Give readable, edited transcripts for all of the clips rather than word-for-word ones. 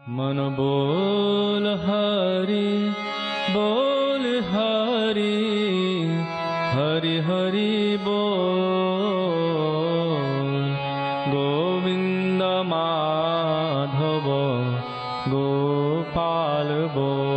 मन बोल हरि हरि हरि बोल। गोविंद माधव गोपाल बोल।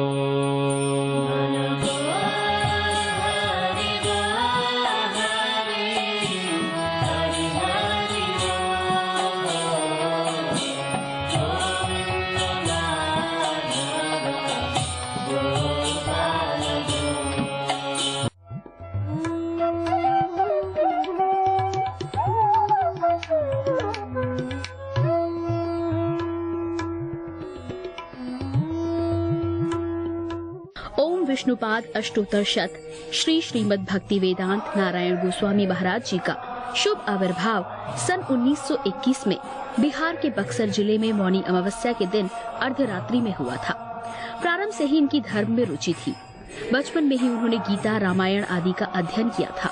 ओम विष्णुपाद अष्टोत्तर शत श्री श्रीमद् भक्ति वेदांत नारायण गोस्वामी महाराज जी का शुभ आविर्भाव सन 1921 में बिहार के बक्सर जिले में मौनी अमावस्या के दिन अर्धरात्रि में हुआ था। प्रारंभ से ही इनकी धर्म में रुचि थी। बचपन में ही उन्होंने गीता, रामायण आदि का अध्ययन किया था।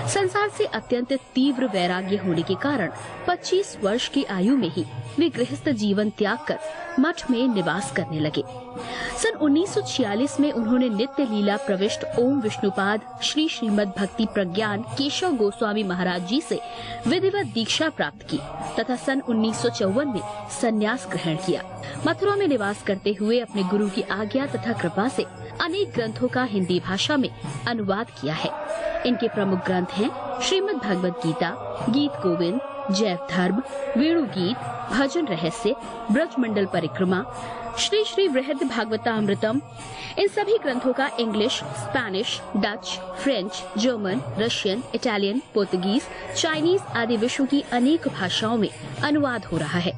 संसार से अत्यंत तीव्र वैराग्य होने के कारण 25 वर्ष की आयु में ही वे गृहस्थ जीवन त्याग कर मठ में निवास करने लगे। सन 1946 में उन्होंने नित्य लीला प्रविष्ट ओम विष्णुपाद श्री श्रीमद् भक्ति प्रज्ञान केशव गोस्वामी महाराज जी से विधिवत दीक्षा प्राप्त की तथा सन 1954 में संन्यास ग्रहण किया। मथुरा में निवास करते हुए अपने गुरु की आज्ञा तथा कृपा से अनेक ग्रंथों का हिंदी भाषा में अनुवाद किया है। इनके प्रमुख ग्रंथ हैं श्रीमद् भगवद गीता, गीत गोविंद, जैव धर्म, वेणु गीत, भजन रहस्य, ब्रजमंडल परिक्रमा, श्री श्री वृहद भागवतामृतम। इन सभी ग्रंथों का English, Spanish, Dutch, French, German, Russian, Italian, Portuguese, Chinese आदि विश्व की अनेक भाषाओं में अनुवाद हो रहा है।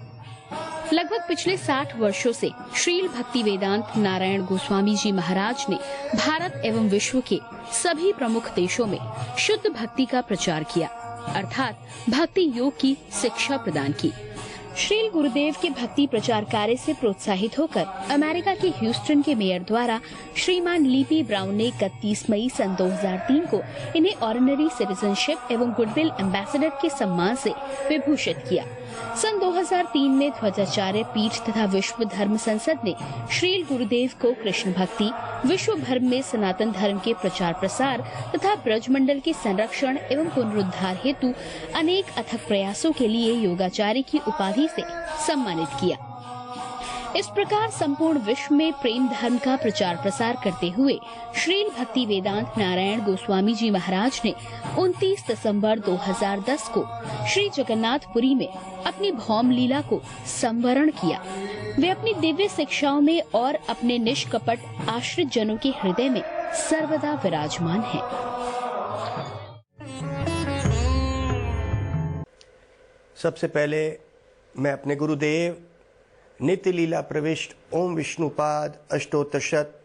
लगभग पिछले 60 वर्षों से श्रील भक्ति वेदांत नारायण गोस्वामी जी महाराज ने भारत एवं विश्व के सभी प्रमुख देशों में शुद्ध भक्ति का प्रचार किया, अर्थात भक्ति योग की शिक्षा प्रदान की। श्रील गुरुदेव के भक्ति प्रचार कार्य से प्रोत्साहित होकर अमेरिका के ह्यूस्टन के मेयर द्वारा श्रीमान लीपी ब्राउन ने 31 मई सन 2003 को इन्हें ऑर्डिनरी सिटीजनशिप एवं गुडविल एम्बेसडर के सम्मान से विभूषित किया। सन 2003 में ध्वजाचार्य पीठ तथा विश्व धर्म संसद ने श्रील गुरुदेव को कृष्ण भक्ति, विश्व भर में सनातन धर्म के प्रचार प्रसार तथा ब्रजमंडल के संरक्षण एवं पुनरुद्धार हेतु अनेक अथक प्रयासों के लिए योगाचार्य की उपाधि से सम्मानित किया। इस प्रकार संपूर्ण विश्व में प्रेम धर्म का प्रचार प्रसार करते हुए श्रील भक्ति वेदांत नारायण गोस्वामी जी महाराज ने 29 दिसंबर 2010 को श्री जगन्नाथपुरी में अपनी भौम लीला को संवरण किया। वे अपनी दिव्य शिक्षाओं में और अपने निष्कपट आश्रित जनों के हृदय में सर्वदा विराजमान हैं। सबसे पहले मैं अपने गुरुदेव नित्य लीला प्रविष्ट ओम विष्णुपाद अष्टोत्तरशत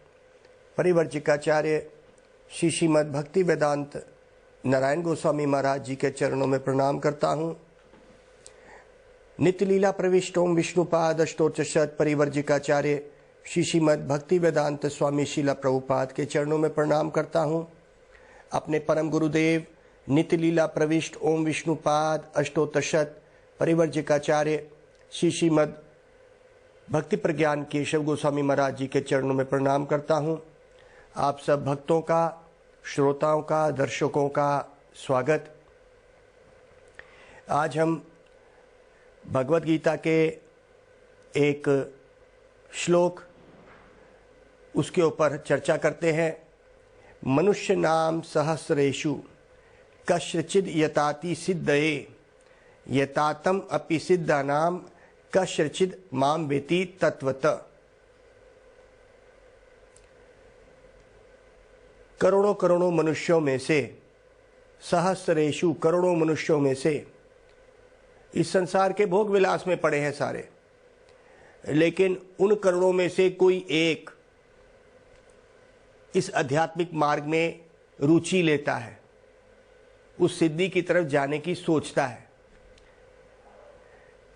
परिवर्जिकाचार्य श्री श्रीमद् भक्ति वेदांत नारायण गोस्वामी महाराज जी के चरणों में प्रणाम करता हूँ। नित्य लीला प्रविष्ट ओम विष्णुपाद अष्टोत्तरशत परिवर्जिकाचार्य श्री श्रीमद् भक्ति वेदांत स्वामी शीला प्रभुपाद के चरणों में प्रणाम करता हूँ। अपने परम गुरुदेव नित्य लीला प्रविष्ट ओम विष्णुपाद अष्टोत्तरशत परिवर्जिकाचार्य श्री श्रीमद् भक्ति प्रज्ञान केशव गोस्वामी महाराज जी के चरणों में प्रणाम करता हूँ। आप सब भक्तों का, श्रोताओं का, दर्शकों का स्वागत। आज हम भगवद गीता के एक श्लोक उसके ऊपर चर्चा करते हैं। मनुष्य नाम सहस्रेषु कश्चिद यताति सिद्धये यतातम अपि सिद्धानाम कश्चिद माम वेति तत्वत। करोड़ों करोड़ों मनुष्यों में से, सहस्रेषु करोड़ों मनुष्यों में से इस संसार के भोग विलास में पड़े हैं सारे, लेकिन उन करोड़ों में से कोई एक इस आध्यात्मिक मार्ग में रुचि लेता है, उस सिद्धि की तरफ जाने की सोचता है।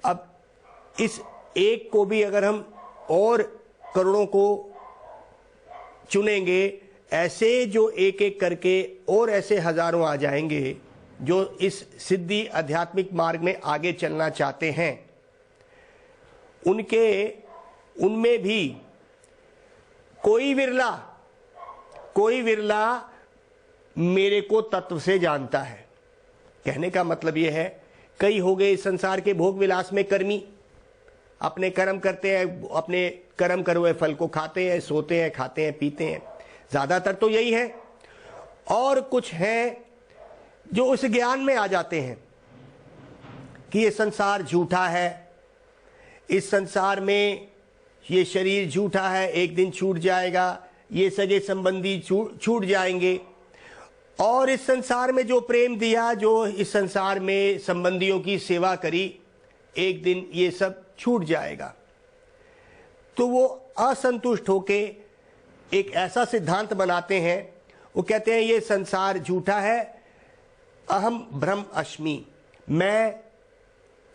अब इस एक को भी अगर हम और करोड़ों को चुनेंगे, ऐसे जो एक एक करके और ऐसे हजारों आ जाएंगे जो इस सिद्धि आध्यात्मिक मार्ग में आगे चलना चाहते हैं। उनके उनमें भी कोई विरला मेरे को तत्व से जानता है। कहने का मतलब यह है, कई हो गए इस संसार के भोग विलास में कर्मी, अपने कर्म करते हैं, अपने कर्म करे हुए फल को खाते हैं, सोते हैं, खाते हैं, पीते हैं, ज्यादातर तो यही है। और कुछ हैं जो उस ज्ञान में आ जाते हैं कि ये संसार झूठा है, इस संसार में ये शरीर झूठा है, एक दिन छूट जाएगा, ये सगे संबंधी छूट जाएंगे, और इस संसार में जो प्रेम दिया, जो इस संसार में संबंधियों की सेवा करी, एक दिन ये सब छूट जाएगा। तो वो असंतुष्ट होके एक ऐसा सिद्धांत बनाते हैं, वो कहते हैं ये संसार झूठा है, अहम ब्रह्म अस्मि, मैं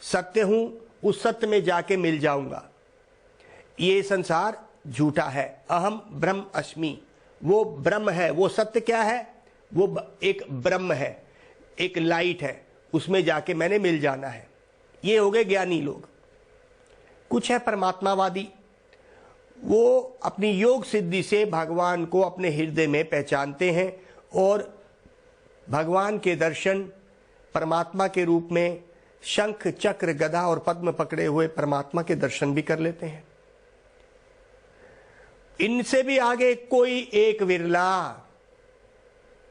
सत्य हूं, उस सत्य में जाके मिल जाऊंगा। ये संसार झूठा है, अहम ब्रह्म अस्मि, वो ब्रह्म है, वो सत्य क्या है, वो एक ब्रह्म है, एक लाइट है, उसमें जाके मैंने मिल जाना है। ये हो गए ज्ञानी लोग। कुछ है परमात्मावादी, वो अपनी योग सिद्धि से भगवान को अपने हृदय में पहचानते हैं और भगवान के दर्शन परमात्मा के रूप में शंख चक्र गदा और पद्म पकड़े हुए परमात्मा के दर्शन भी कर लेते हैं। इनसे भी आगे कोई एक विरला,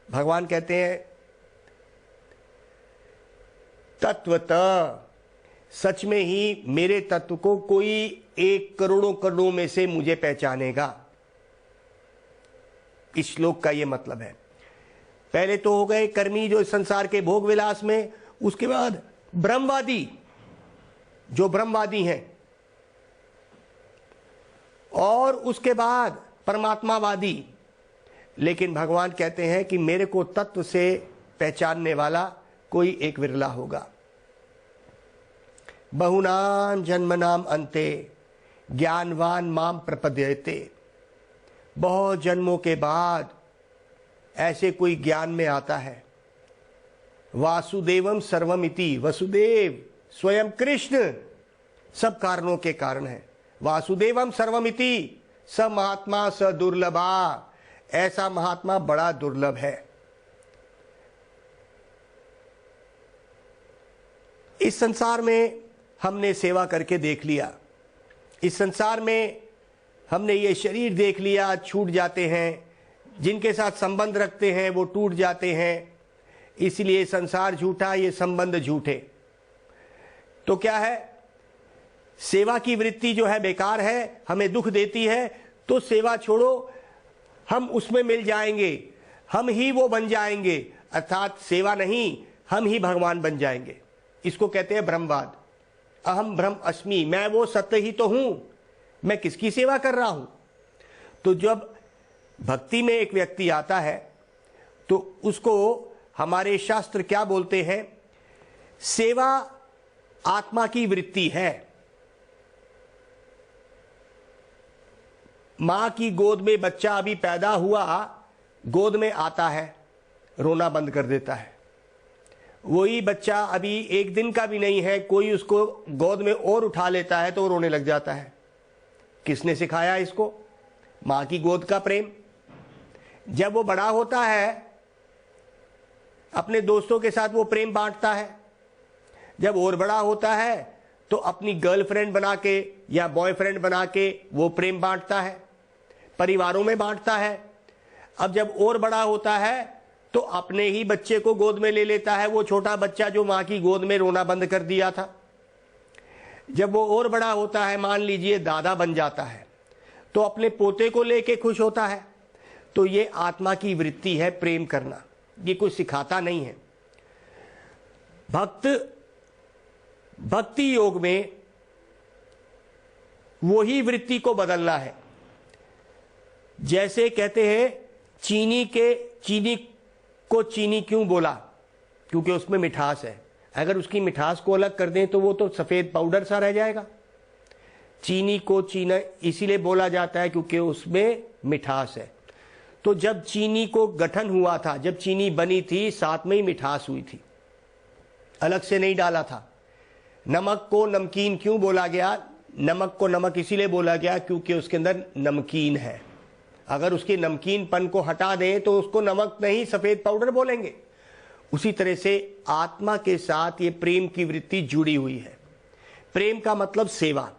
भगवान कहते हैं तत्वतः, सच में ही मेरे तत्व को कोई एक करोड़ों करोड़ों में से मुझे पहचानेगा। इस श्लोक का यह मतलब है। पहले तो हो गए कर्मी जो इस संसार के भोग विलास में, उसके बाद ब्रह्मवादी जो ब्रह्मवादी हैं, और उसके बाद परमात्मावादी। लेकिन भगवान कहते हैं कि मेरे को तत्व से पहचानने वाला कोई एक विरला होगा। बहुनाम जन्मनाम अन्ते ज्ञानवान माम प्रपद्यते, बहुत जन्मों के बाद ऐसे कोई ज्ञान में आता है। वासुदेवम सर्वमिति, वसुदेव स्वयं कृष्ण सब कारणों के कारण है। वासुदेवम सर्वमिति, स महात्मा स दुर्लभा, ऐसा महात्मा बड़ा दुर्लभ है। इस संसार में हमने सेवा करके देख लिया, इस संसार में हमने ये शरीर देख लिया, छूट जाते हैं, जिनके साथ संबंध रखते हैं वो टूट जाते हैं, इसलिए संसार झूठा, ये संबंध झूठे। तो क्या है, सेवा की वृत्ति जो है बेकार है, हमें दुख देती है, तो सेवा छोड़ो, हम उसमें मिल जाएंगे, हम ही वो बन जाएंगे, अर्थात सेवा नहीं, हम ही भगवान बन जाएंगे। इसको कहते हैं ब्रह्मवाद। अहम ब्रह्म अस्मि, मैं वो सत्य ही तो हूं, मैं किसकी सेवा कर रहा हूं। तो जब भक्ति में एक व्यक्ति आता है तो उसको हमारे शास्त्र क्या बोलते हैं, सेवा आत्मा की वृत्ति है। मां की गोद में बच्चा अभी पैदा हुआ, गोद में आता है, रोना बंद कर देता है। वही बच्चा अभी एक दिन का भी नहीं है, कोई उसको गोद में और उठा लेता है तो रोने लग जाता है। किसने सिखाया इसको? मां की गोद का प्रेम। जब वो बड़ा होता है, अपने दोस्तों के साथ वो प्रेम बांटता है। जब और बड़ा होता है तो अपनी गर्लफ्रेंड बना के या बॉयफ्रेंड बना के वो प्रेम बांटता है, परिवारों में बांटता है। अब जब और बड़ा होता है तो अपने ही बच्चे को गोद में ले लेता है, वो छोटा बच्चा जो मां की गोद में रोना बंद कर दिया था। जब वो और बड़ा होता है, मान लीजिए दादा बन जाता है, तो अपने पोते को लेके खुश होता है। तो ये आत्मा की वृत्ति है, प्रेम करना, ये कुछ सिखाता नहीं है। भक्ति योग में वही वृत्ति को बदलना है। जैसे कहते हैं चीनी को चीनी क्यों बोला? क्योंकि उसमें मिठास है। अगर उसकी मिठास को अलग कर दें तो वो तो सफेद पाउडर सा रह जाएगा। चीनी को चीना इसीलिए बोला जाता है क्योंकि उसमें मिठास है। तो जब चीनी को गठन हुआ था, जब चीनी बनी थी, साथ में ही मिठास हुई थी, अलग से नहीं डाला था। नमक को नमकीन क्यों बोला गया? नमक को नमक इसीलिए बोला गया क्योंकि उसके अंदर नमकीन है। अगर उसके नमकीनपन को हटा दें तो उसको नमक नहीं सफेद पाउडर बोलेंगे। उसी तरह से आत्मा के साथ ये प्रेम की वृत्ति जुड़ी हुई है। प्रेम का मतलब सेवा।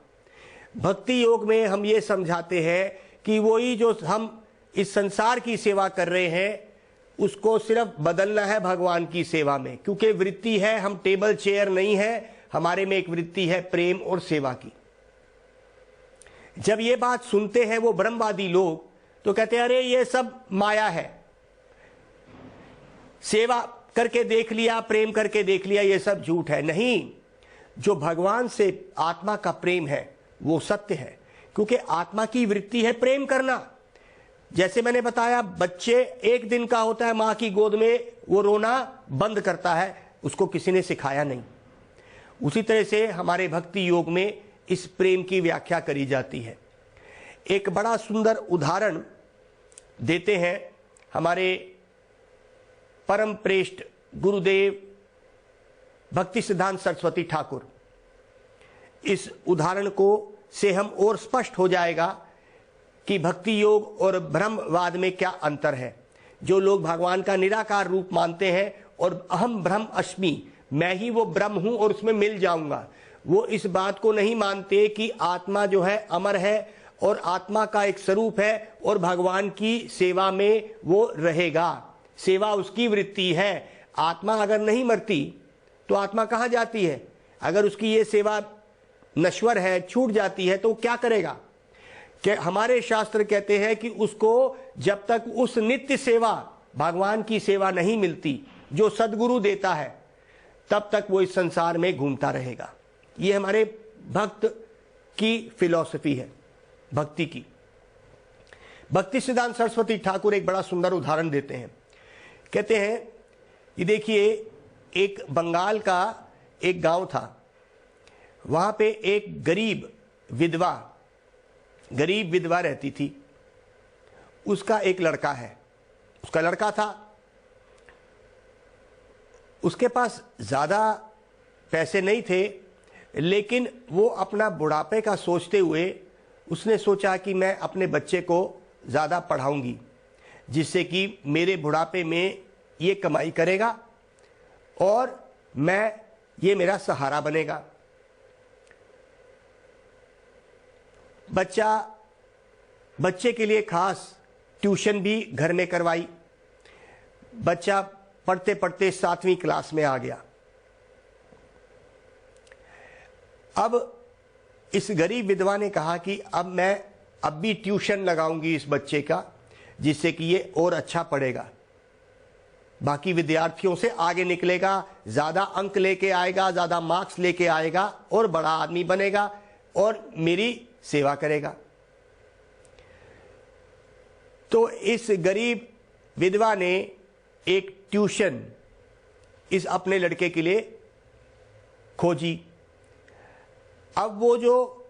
भक्ति योग में हम ये समझाते हैं कि वही जो हम इस संसार की सेवा कर रहे हैं उसको सिर्फ बदलना है भगवान की सेवा में, क्योंकि वृत्ति है, हम टेबल चेयर नहीं है, हमारे में एक वृत्ति है प्रेम और सेवा की। जब ये बात सुनते हैं वो ब्रह्मवादी लोग तो कहते हैं अरे ये सब माया है, सेवा करके देख लिया, प्रेम करके देख लिया, ये सब झूठ है। नहीं, जो भगवान से आत्मा का प्रेम है वो सत्य है, क्योंकि आत्मा की वृत्ति है प्रेम करना। जैसे मैंने बताया, बच्चे एक दिन का होता है, मां की गोद में वो रोना बंद करता है, उसको किसी ने सिखाया नहीं। उसी तरह से हमारे भक्ति योग में इस प्रेम की व्याख्या करी जाती है। एक बड़ा सुंदर उदाहरण देते हैं हमारे परम श्रेष्ठ गुरुदेव भक्ति सिद्धांत सरस्वती ठाकुर। इस उदाहरण को से हम और स्पष्ट हो जाएगा कि भक्ति योग और ब्रह्मवाद में क्या अंतर है। जो लोग भगवान का निराकार रूप मानते हैं और अहम ब्रह्म अस्मि, मैं ही वो ब्रह्म हूं और उसमें मिल जाऊंगा, वो इस बात को नहीं मानते कि आत्मा जो है अमर है और आत्मा का एक स्वरूप है और भगवान की सेवा में वो रहेगा, सेवा उसकी वृत्ति है। आत्मा अगर नहीं मरती तो आत्मा कहां जाती है? अगर उसकी ये सेवा नश्वर है, छूट जाती है, तो क्या करेगा? कि हमारे शास्त्र कहते हैं कि उसको जब तक उस नित्य सेवा, भगवान की सेवा नहीं मिलती जो सदगुरु देता है, तब तक वो इस संसार में घूमता रहेगा। ये हमारे भक्त की फिलॉसफी है भक्ति की। भक्ति सिद्धांत सरस्वती ठाकुर एक बड़ा सुंदर उदाहरण देते हैं। कहते हैं, ये देखिए, एक बंगाल का एक गांव था, वहां पे एक गरीब विधवा रहती थी। उसका एक लड़का है, उसका लड़का था, उसके पास ज्यादा पैसे नहीं थे, लेकिन वो अपना बुढ़ापे का सोचते हुए उसने सोचा कि मैं अपने बच्चे को ज्यादा पढ़ाऊंगी, जिससे कि मेरे बुढ़ापे में ये कमाई करेगा और ये मेरा सहारा बनेगा। बच्चे के लिए खास ट्यूशन भी घर में करवाई। बच्चा पढ़ते पढ़ते 7वीं क्लास में आ गया। अब इस गरीब विधवा ने कहा कि अब भी ट्यूशन लगाऊंगी इस बच्चे का, जिससे कि ये और अच्छा पढ़ेगा, बाकी विद्यार्थियों से आगे निकलेगा, ज्यादा अंक लेके आएगा, ज्यादा मार्क्स लेके आएगा और बड़ा आदमी बनेगा और मेरी सेवा करेगा। तो इस गरीब विधवा ने एक ट्यूशन इस अपने लड़के के लिए खोजी। अब वो जो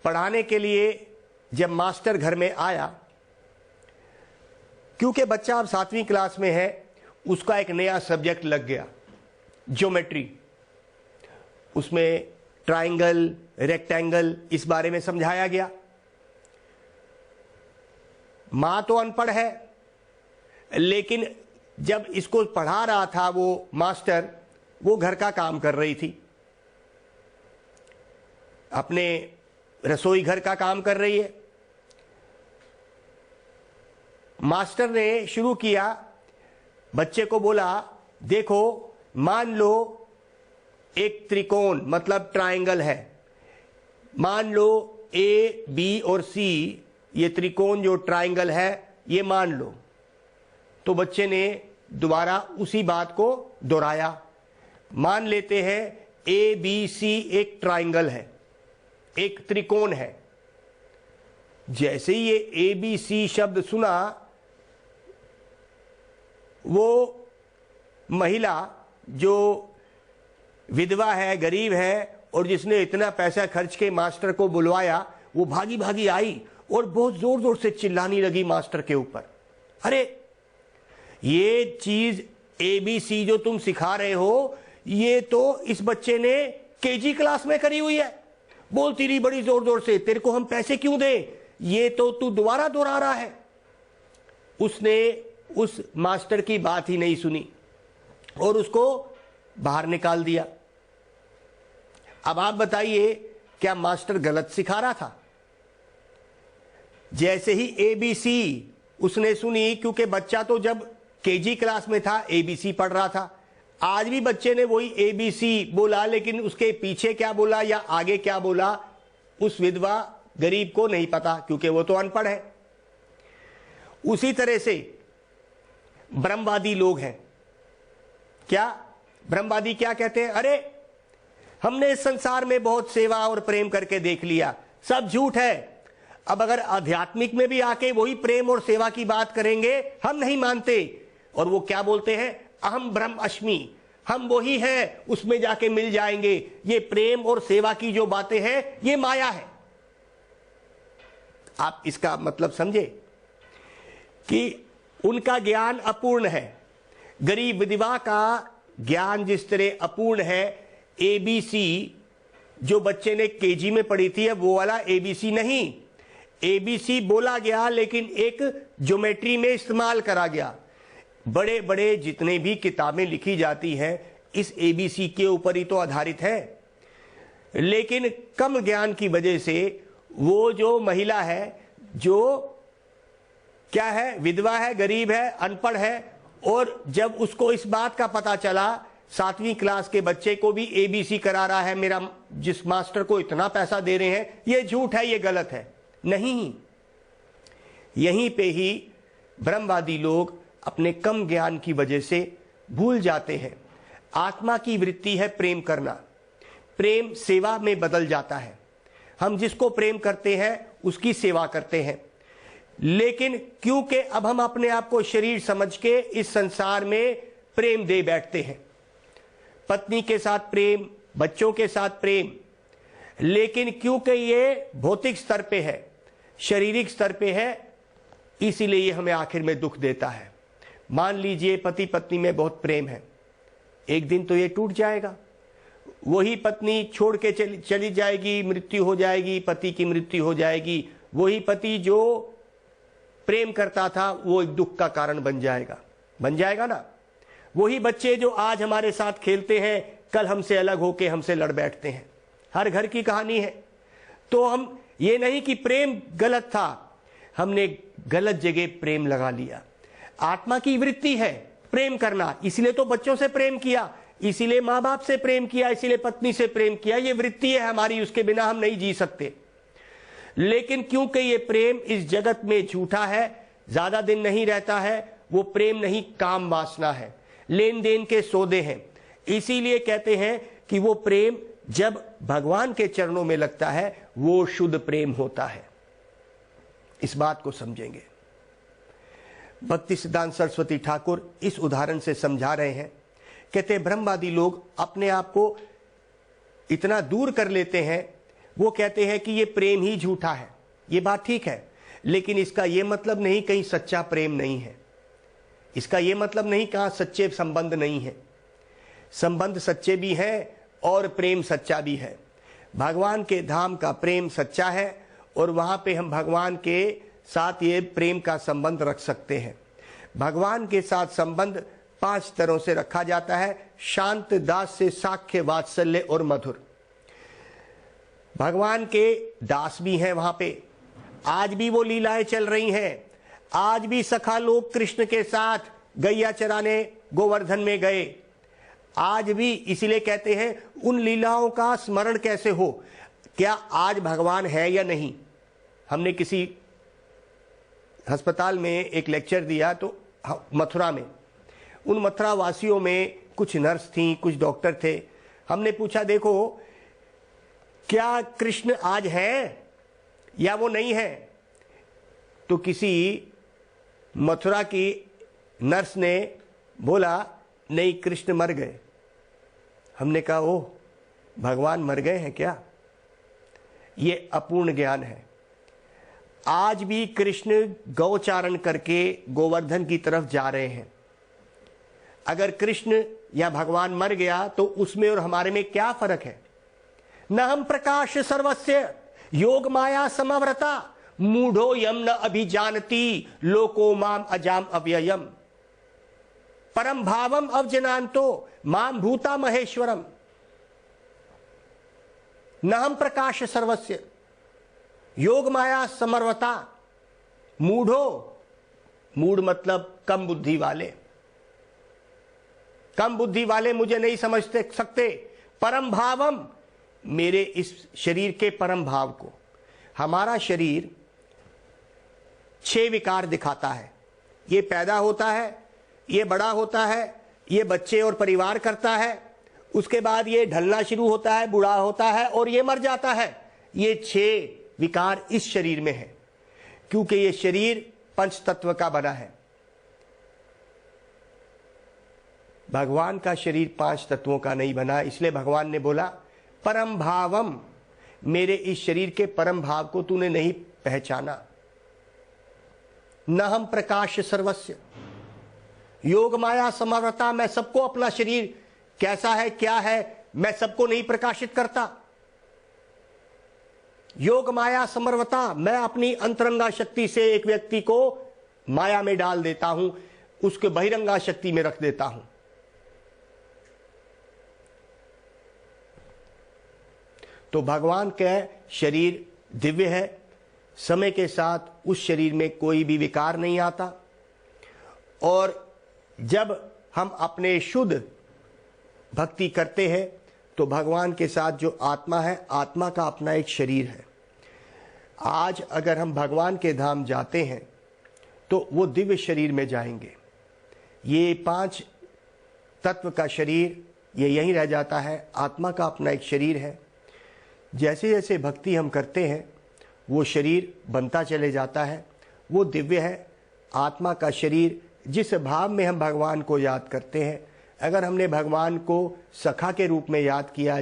पढ़ाने के लिए जब मास्टर घर में आया, क्योंकि बच्चा अब 7वीं क्लास में है, उसका एक नया सब्जेक्ट लग गया, ज्योमेट्री। उसमें ट्रायंगल, रेक्टेंगल, इस बारे में समझाया गया। मां तो अनपढ़ है, लेकिन जब इसको पढ़ा रहा था वो मास्टर, वो घर का काम कर रही थी, अपने रसोई घर का काम कर रही है। मास्टर ने शुरू किया, बच्चे को बोला, देखो मान लो एक त्रिकोण मतलब ट्रायंगल है, मान लो ए बी और सी, ये त्रिकोण जो ट्रायंगल है ये मान लो। तो बच्चे ने दोबारा उसी बात को दोहराया, मान लेते हैं ए बी सी एक ट्रायंगल है, एक त्रिकोण है। जैसे ही ये ए बी सी शब्द सुना, वो महिला जो विधवा है, गरीब है, और जिसने इतना पैसा खर्च के मास्टर को बुलवाया, वो भागी भागी आई और बहुत जोर जोर से चिल्लाने लगी मास्टर के ऊपर, अरे ये चीज एबीसी जो तुम सिखा रहे हो, ये तो इस बच्चे ने केजी क्लास में करी हुई है, बोलती रही बड़ी जोर जोर से, तेरे को हम पैसे क्यों दें, ये तो तू दोबारा दोहरा रहा है। उसने उस मास्टर की बात ही नहीं सुनी और उसको बाहर निकाल दिया। अब आप बताइए, क्या मास्टर गलत सिखा रहा था? जैसे ही एबीसी उसने सुनी, क्योंकि बच्चा तो जब केजी क्लास में था एबीसी पढ़ रहा था, आज भी बच्चे ने वही एबीसी बोला, लेकिन उसके पीछे क्या बोला या आगे क्या बोला उस विधवा गरीब को नहीं पता, क्योंकि वो तो अनपढ़ है। उसी तरह से ब्रह्मवादी लोग हैं। क्या ब्रह्मवादी क्या कहते हैं? अरे हमने इस संसार में बहुत सेवा और प्रेम करके देख लिया, सब झूठ है। अब अगर आध्यात्मिक में भी आके वही प्रेम और सेवा की बात करेंगे, हम नहीं मानते। और वो क्या बोलते हैं? अहम ब्रह्म अस्मि, हम वही हैं, उसमें जाके मिल जाएंगे। ये प्रेम और सेवा की जो बातें हैं ये माया है। आप इसका मतलब समझे कि उनका ज्ञान अपूर्ण है। गरीब विधवा का ज्ञान जिस तरह अपूर्ण है, एबीसी जो बच्चे ने केजी में पढ़ी थी, वो वाला एबीसी नहीं। एबीसी बोला गया लेकिन एक ज्योमेट्री में इस्तेमाल करा गया। बड़े बड़े जितने भी किताबें लिखी जाती हैं इस एबीसी के ऊपर ही तो आधारित है। लेकिन कम ज्ञान की वजह से वो जो महिला है, जो क्या है, विधवा है, गरीब है, अनपढ़ है, और जब उसको इस बात का पता चला, 7वीं क्लास के बच्चे को भी एबीसी करा रहा है मेरा, जिस मास्टर को इतना पैसा दे रहे हैं, ये झूठ है, ये गलत है। नहीं, यहीं पे ही ब्रह्मवादी लोग अपने कम ज्ञान की वजह से भूल जाते हैं। आत्मा की वृत्ति है प्रेम करना, प्रेम सेवा में बदल जाता है। हम जिसको प्रेम करते हैं उसकी सेवा करते हैं। लेकिन क्योंकि अब हम अपने आप को शरीर समझ के इस संसार में प्रेम दे बैठते हैं, पत्नी के साथ प्रेम, बच्चों के साथ प्रेम, लेकिन क्योंकि ये भौतिक स्तर पे है, शारीरिक स्तर पे है, इसीलिए ये हमें आखिर में दुख देता है। मान लीजिए पति पत्नी में बहुत प्रेम है, एक दिन तो ये टूट जाएगा। वही पत्नी छोड़ के चली जाएगी, मृत्यु हो जाएगी, पति की मृत्यु हो जाएगी। वही पति जो प्रेम करता था वो एक दुख का कारण बन जाएगा ना। वही बच्चे जो आज हमारे साथ खेलते हैं कल हमसे अलग होके हमसे लड़ बैठते हैं। हर घर की कहानी है। तो हम ये नहीं कि प्रेम गलत था, हमने गलत जगह प्रेम लगा लिया। आत्मा की वृत्ति है प्रेम करना, इसलिए तो बच्चों से प्रेम किया, इसीलिए माँ बाप से प्रेम किया, इसीलिए पत्नी से प्रेम किया। ये वृत्ति है हमारी, उसके बिना हम नहीं जी सकते। लेकिन क्योंकि ये प्रेम इस जगत में झूठा है, ज्यादा दिन नहीं रहता है, वो प्रेम नहीं, काम वासना है, लेन देन के सौदे हैं। इसीलिए कहते हैं कि वो प्रेम जब भगवान के चरणों में लगता है वो शुद्ध प्रेम होता है। इस बात को समझेंगे। भक्ति सिद्धांत सरस्वती ठाकुर इस उदाहरण से समझा रहे हैं। कहते ब्रह्मवादी लोग अपने आप को इतना दूर कर लेते हैं, वो कहते हैं कि ये प्रेम ही झूठा है। ये बात ठीक है, लेकिन इसका ये मतलब नहीं कहीं सच्चा प्रेम नहीं है। इसका ये मतलब नहीं कहाँ सच्चे संबंध नहीं है। संबंध सच्चे भी हैं और प्रेम सच्चा भी है। भगवान के धाम का प्रेम सच्चा है और वहां पे हम भगवान के साथ ये प्रेम का संबंध रख सकते हैं। भगवान के साथ संबंध 5 तरह से रखा जाता है। शांत, दास से साख्य, वात्सल्य और मधुर। भगवान के दास भी हैं वहां पे, आज भी वो लीलाएं चल रही हैं। आज भी सखा लोग कृष्ण के साथ गैया चराने गोवर्धन में गए। आज भी इसीलिए कहते हैं उन लीलाओं का स्मरण कैसे हो। क्या आज भगवान है या नहीं? हमने किसी अस्पताल में एक लेक्चर दिया तो मथुरा में, उन मथुरा वासियों में कुछ नर्स थी, कुछ डॉक्टर थे। हमने पूछा देखो क्या कृष्ण आज है या वो नहीं है? तो किसी मथुरा की नर्स ने बोला नहीं, कृष्ण मर गए। हमने कहा ओह, भगवान मर गए हैं क्या? ये अपूर्ण ज्ञान है। आज भी कृष्ण गौचारण करके गोवर्धन की तरफ जा रहे हैं। अगर कृष्ण या भगवान मर गया तो उसमें और हमारे में क्या फर्क है? न हम प्रकाश सर्वस्य योग माया समव्रता मूढ़ो यम न अभिजानती लोको माम अजाम अव्ययम परम भावम अवजनान्तो माम भूता महेश्वरम। न हम प्रकाश सर्वस्य योग माया समर्वता मूढ़ो, मूढ़ मतलब कम बुद्धि वाले, कम बुद्धि वाले मुझे नहीं समझते सकते। परम भावम, मेरे इस शरीर के परम भाव को। हमारा शरीर 6 विकार दिखाता है। ये पैदा होता है, ये बड़ा होता है, ये बच्चे और परिवार करता है, उसके बाद ये ढलना शुरू होता है, बूढ़ा होता है और ये मर जाता है। ये 6 विकार इस शरीर में है, क्योंकि ये शरीर पंच तत्व का बना है। भगवान का शरीर 5 तत्वों का नहीं बना, इसलिए भगवान ने बोला परम भावम, मेरे इस शरीर के परम भाव को तूने नहीं पहचाना। न हम प्रकाश सर्वस्य योग माया समव्रता, मैं सबको अपना शरीर कैसा है क्या है मैं सबको नहीं प्रकाशित करता। योग माया समर्वता, मैं अपनी अंतरंगा शक्ति से एक व्यक्ति को माया में डाल देता हूं, उसके बहिरंगा शक्ति में रख देता हूं। तो भगवान का शरीर दिव्य है, समय के साथ उस शरीर में कोई भी विकार नहीं आता। और जब हम अपने शुद्ध भक्ति करते हैं तो भगवान के साथ जो आत्मा है, आत्मा का अपना एक शरीर है। आज अगर हम भगवान के धाम जाते हैं तो वो दिव्य शरीर में जाएंगे। ये 5 तत्व का शरीर ये यहीं रह जाता है, आत्मा का अपना एक शरीर है। जैसे जैसे भक्ति हम करते हैं वो शरीर बनता चले जाता है, वो दिव्य है। आत्मा का शरीर, जिस भाव में हम भगवान को याद करते हैं, अगर हमने भगवान को सखा के रूप में याद किया,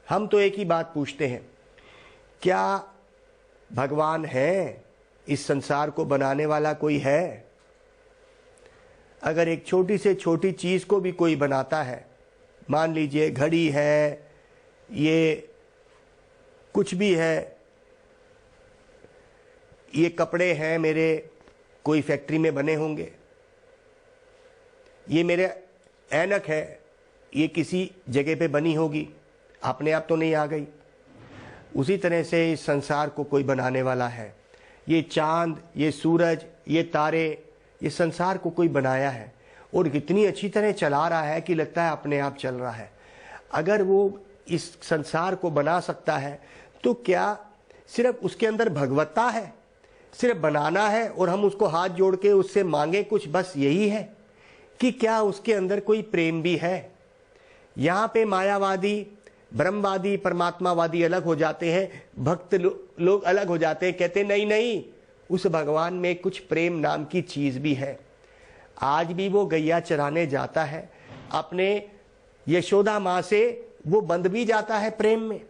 हम तो एक ही बात पूछते हैं, क्या भगवान है? इस संसार को बनाने वाला कोई है? अगर एक छोटी से छोटी चीज को भी कोई बनाता है, मान लीजिए घड़ी है, ये कुछ भी है, ये कपड़े हैं मेरे, कोई फैक्ट्री में बने होंगे। ये मेरे ऐनक है, ये किसी जगह पे बनी होगी, अपने आप तो नहीं आ गई। उसी तरह से इस संसार को कोई बनाने वाला है। ये चांद, ये सूरज, ये तारे, ये संसार को कोई बनाया है और कितनी अच्छी तरह चला रहा है कि लगता है अपने आप चल रहा है। अगर वो इस संसार को बना सकता है तो क्या सिर्फ उसके अंदर भगवत्ता है, सिर्फ बनाना है और हम उसको हाथ जोड़ के उससे मांगे कुछ, बस यही है? कि क्या उसके अंदर कोई प्रेम भी है? यहाँ पे मायावादी, ब्रह्मवादी, परमात्मावादी अलग हो जाते हैं, भक्त लोग अलग हो जाते हैं, कहते नहीं नहीं, उस भगवान में कुछ प्रेम नाम की चीज भी है। आज भी वो गैया चराने जाता है, अपने यशोदा माँ से वो बंध भी जाता है प्रेम में।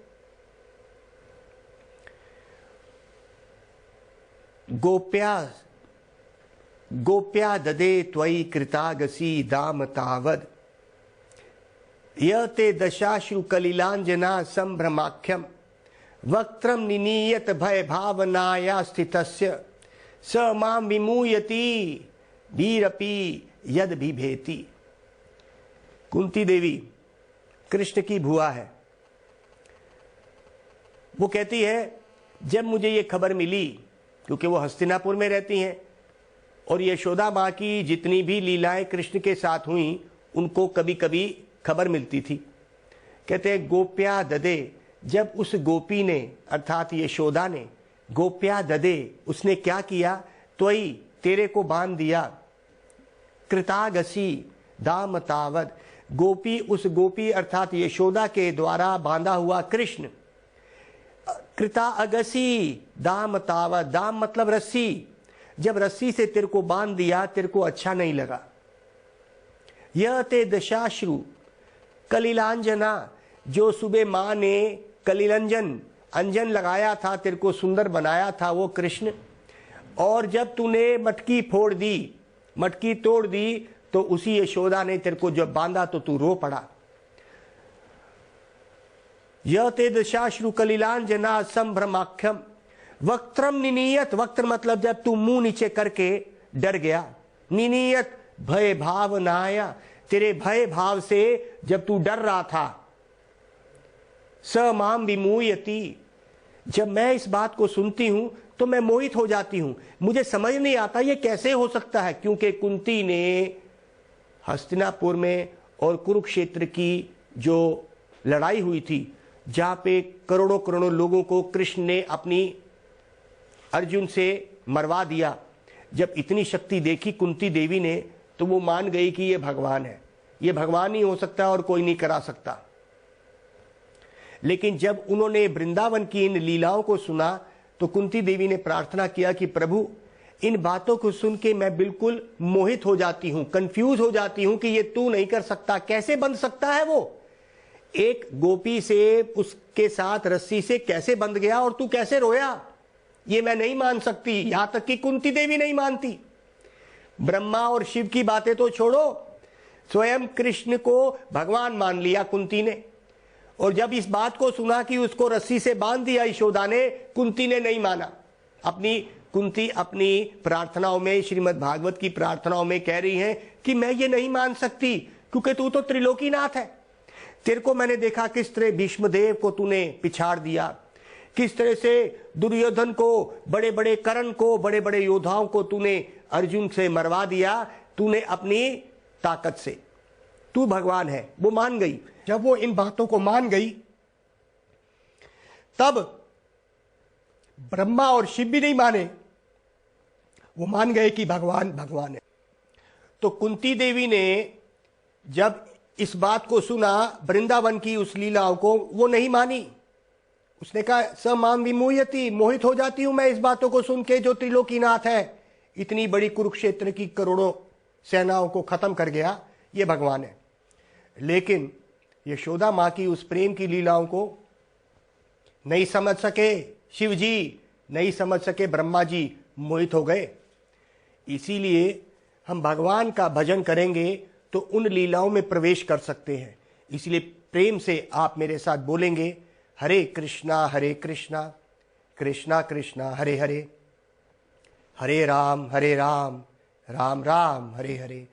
गोप्या ददे त्वयि कृतागसी दाम तावद यते दशाश्रु कलिलांजना संभ्रमाख्यम वक्त्रम निनीयत भय भावनाया स्थितस्य स मां विमूयति वीरपि यद बिभेति। कुंती देवी कृष्ण की भुआ है। वो कहती है, जब मुझे ये खबर मिली, क्योंकि वो हस्तिनापुर में रहती हैं और यशोदा माँ की जितनी भी लीलाएं कृष्ण के साथ हुई उनको कभी कभी खबर मिलती थी। कहते हैं गोप्या ददे, जब उस गोपी ने अर्थात यशोदा ने, गोप्या ददे, उसने क्या किया, त्वयि, तेरे को बांध दिया, कृतागसी दाम तावद, गोपी, उस गोपी अर्थात यशोदा के द्वारा बांधा हुआ कृष्ण, कृता अगसी दाम तावद, दाम मतलब रस्सी, जब रस्सी से तेरे को बांध दिया तेरे को अच्छा नहीं लगा। यह ते दशाश्रु कलिलांजना, जो सुबह माँ ने कलिलंजन अंजन लगाया था, तेरे को सुंदर बनाया था वो कृष्ण, और जब तूने मटकी फोड़ दी, मटकी तोड़ दी, तो उसी यशोदा ने तेरे को जब बांधा तो तू रो पड़ा। य ते दशाश्रु कलिलांजना संभ्रमाख्यम वक्त्रम निनीयत। वक्त्र मतलब जब तू मुंह नीचे करके डर गया, निनीयत भय भावनाया, तेरे भय भाव से जब तू डर रहा था। स माम विमूयति, जब मैं इस बात को सुनती हूं तो मैं मोहित हो जाती हूं। मुझे समझ नहीं आता ये कैसे हो सकता है, क्योंकि कुंती ने हस्तिनापुर में और कुरुक्षेत्र की जो लड़ाई हुई थी, जहां पे करोड़ों करोड़ों लोगों को कृष्ण ने अपनी अर्जुन से मरवा दिया, जब इतनी शक्ति देखी कुंती देवी ने तो वो मान गई कि ये भगवान है, ये भगवान ही हो सकता है और कोई नहीं करा सकता। लेकिन जब उन्होंने वृंदावन की इन लीलाओं को सुना तो कुंती देवी ने प्रार्थना किया कि प्रभु, इन बातों को सुन के मैं बिल्कुल मोहित हो जाती हूं, कंफ्यूज हो जाती हूं कि ये तू नहीं कर सकता, कैसे बंध सकता है वो? एक गोपी से उसके साथ रस्सी से कैसे बंध गया और तू कैसे रोया? ये मैं नहीं मान सकती। यहां तक कि कुंती देवी नहीं मानती। ब्रह्मा और शिव की बातें तो छोड़ो, स्वयं कृष्ण को भगवान मान लिया कुंती ने, और जब इस बात को सुना कि उसको रस्सी से बांध दिया यशोदा ने, कुंती ने नहीं माना। कुंती अपनी प्रार्थनाओं में, श्रीमद् भागवत की प्रार्थनाओं में कह रही है कि मैं ये नहीं मान सकती, क्योंकि तू तो त्रिलोकीनाथ है। तेरे को मैंने देखा किस तरह भीष्मदेव को तूने पिछाड़ दिया, किस तरह से दुर्योधन को, बड़े बड़े कर्ण को, बड़े बड़े योद्धाओं को तूने अर्जुन से मरवा दिया, तूने अपनी ताकत से। तू भगवान है। वो मान गई। जब वो इन बातों को मान गई तब ब्रह्मा और शिव भी नहीं माने, वो मान गए कि भगवान भगवान है। तो कुंती देवी ने जब इस बात को सुना, वृंदावन की उस लीलाओं को, वो नहीं मानी। उसने कहा स माम विमूयति, मोहित हो जाती हूं मैं इस बातों को सुन के, जो त्रिलोकीनाथ है, इतनी बड़ी कुरुक्षेत्र की करोड़ों सेनाओं को खत्म कर गया, ये भगवान है। लेकिन यशोदा मां की उस प्रेम की लीलाओं को नहीं समझ सके शिव जी, नहीं समझ सके ब्रह्मा जी, मोहित हो गए। इसीलिए हम भगवान का भजन करेंगे तो उन लीलाओं में प्रवेश कर सकते हैं। इसलिए प्रेम से आप मेरे साथ बोलेंगे, हरे कृष्णा कृष्णा कृष्णा हरे हरे, हरे राम राम राम हरे हरे।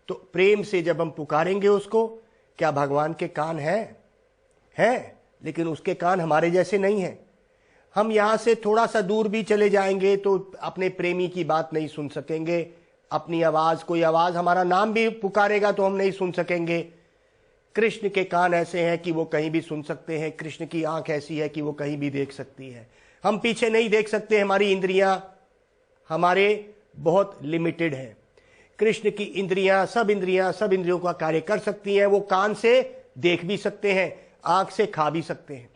तो प्रेम से जब हम पुकारेंगे उसको, क्या भगवान के कान हैं? लेकिन उसके कान हमारे जैसे नहीं हैं। हम यहां से थोड़ा सा दूर भी चले जाएंगे तो अपने प्रेमी की बात नहीं सुन सकेंगे। अपनी आवाज, कोई आवाज हमारा नाम भी पुकारेगा तो हम नहीं सुन सकेंगे। कृष्ण के कान ऐसे हैं कि वो कहीं भी सुन सकते हैं। कृष्ण की आंख ऐसी है कि वो कहीं भी देख सकती है। हम पीछे नहीं देख सकते, हमारी इंद्रियां हमारे बहुत लिमिटेड है। कृष्ण की इंद्रियां, सब इंद्रियों का कार्य कर सकती हैं। वो कान से देख भी सकते हैं, आंख से खा भी सकते हैं।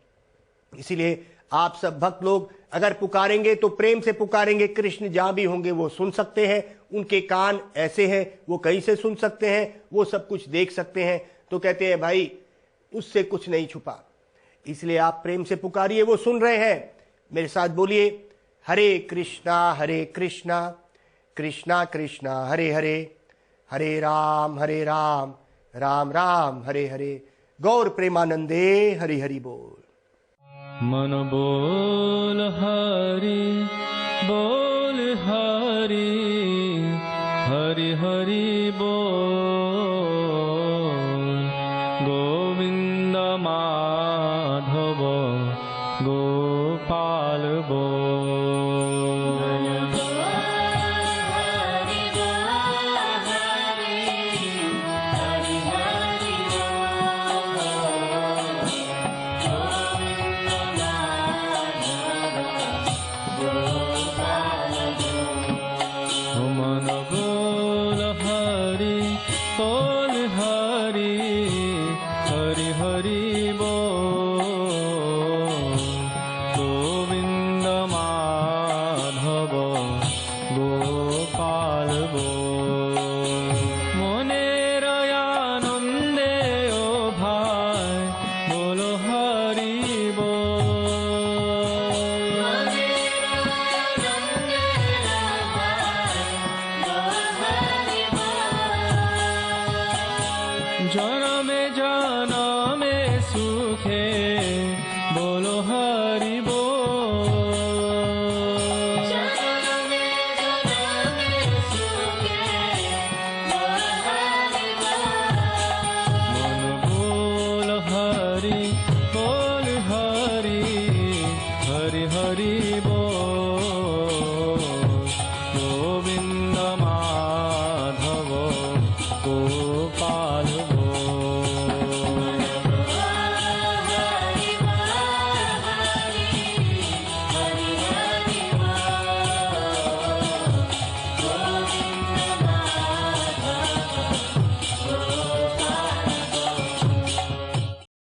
इसीलिए आप सब भक्त लोग अगर पुकारेंगे तो प्रेम से पुकारेंगे। कृष्ण जहां भी होंगे वो सुन सकते हैं, उनके कान ऐसे हैं, वो कहीं से सुन सकते हैं, वो सब कुछ देख सकते हैं। तो कहते हैं भाई उससे कुछ नहीं छुपा। इसलिए आप प्रेम से पुकारिए, वो सुन रहे हैं। मेरे साथ बोलिए, हरे कृष्णा कृष्णा कृष्णा हरे हरे, हरे राम राम राम हरे हरे। गौर प्रेमानंदे हरि हरि बोल। मन बोल हरि हरि हरि बोल। गोविंद माधव गोपाल बोल।